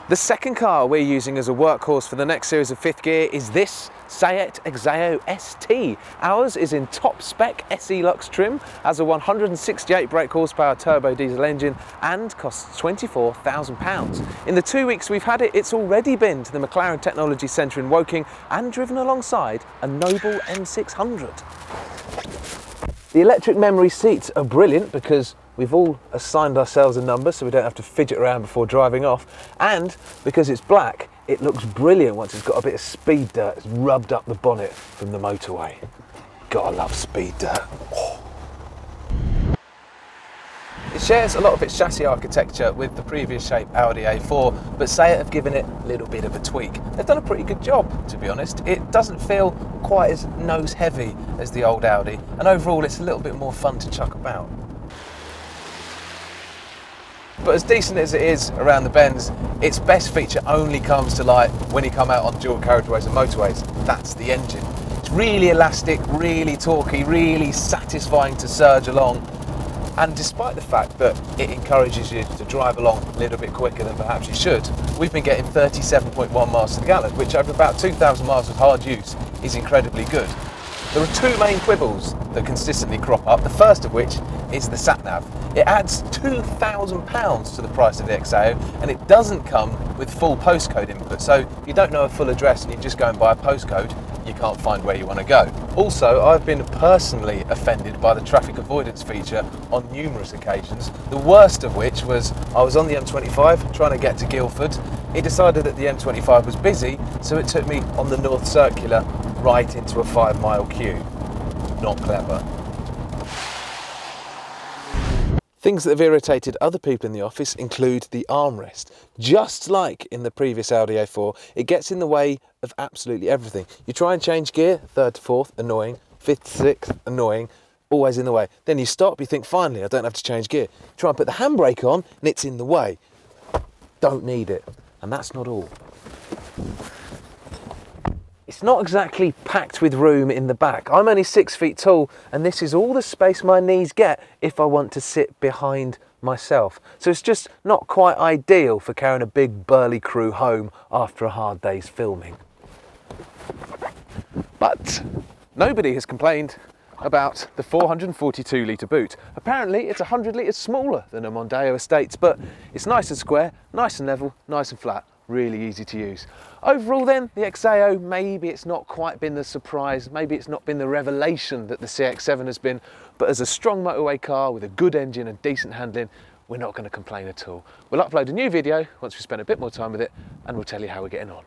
The second car we're using as a workhorse for the next series of fifth gear is this SEAT Exeo ST. Ours is in top spec SE Lux trim, has a 168 brake horsepower turbo diesel engine and costs £24,000. In the 2 weeks we've had it, it's already been to the McLaren Technology Centre in Woking and driven alongside a Noble M600. The electric memory seats are brilliant because we've all assigned ourselves a number so we don't have to fidget around before driving off, and because it's black, it looks brilliant once it's got a bit of speed dirt rubbed up the bonnet from the motorway. Gotta love speed dirt. Oh. It shares a lot of its chassis architecture with the previous shape Audi A4, but SEAT have given it a little bit of a tweak. They've done a pretty good job, to be honest. It doesn't feel quite as nose heavy as the old Audi, and overall it's a little bit more fun to chuck about. But as decent as it is around the bends, its best feature only comes to light when you come out on dual carriageways and motorways. That's the engine. It's really elastic, really torquey, really satisfying to surge along. And despite the fact that it encourages you to drive along a little bit quicker than perhaps you should, we've been getting 37.1 miles to the gallon, which over about 2,000 miles of hard use is incredibly good. There are two main quibbles that consistently crop up, the first of which is the sat-nav. It adds £2,000 to the price of the Exeo, and it doesn't come with full postcode input, so if you don't know a full address and you just go and buy a postcode, you can't find where you want to go. Also, I've been personally offended by the traffic avoidance feature on numerous occasions, the worst of which was I was on the M25 trying to get to Guildford. It decided that the M25 was busy, so it took me on the North Circular right into a 5-mile queue. Not clever. Things that have irritated other people in the office include the armrest. Just like in the previous Audi A4, it gets in the way of absolutely everything. You try and change gear, 3rd to 4th, annoying, 5th to 6th, annoying, always in the way. Then you stop, you think, finally, I don't have to change gear. Try and put the handbrake on, and it's in the way. Don't need it. And that's not all. It's not exactly packed with room in the back. I'm only 6 feet tall, and this is all the space my knees get if I want to sit behind myself. So it's just not quite ideal for carrying a big burly crew home after a hard day's filming. But nobody has complained about the 442 litre boot. Apparently it's 100 litres smaller than a Mondeo Estates, but it's nice and square, nice and level, nice and flat. Really easy to use. Overall then, the Exeo, maybe it's not quite been the surprise, maybe it's not been the revelation that the CX-7 has been, but as a strong motorway car with a good engine and decent handling, we're not going to complain at all. We'll upload a new video once we spend a bit more time with it, and we'll tell you how we're getting on.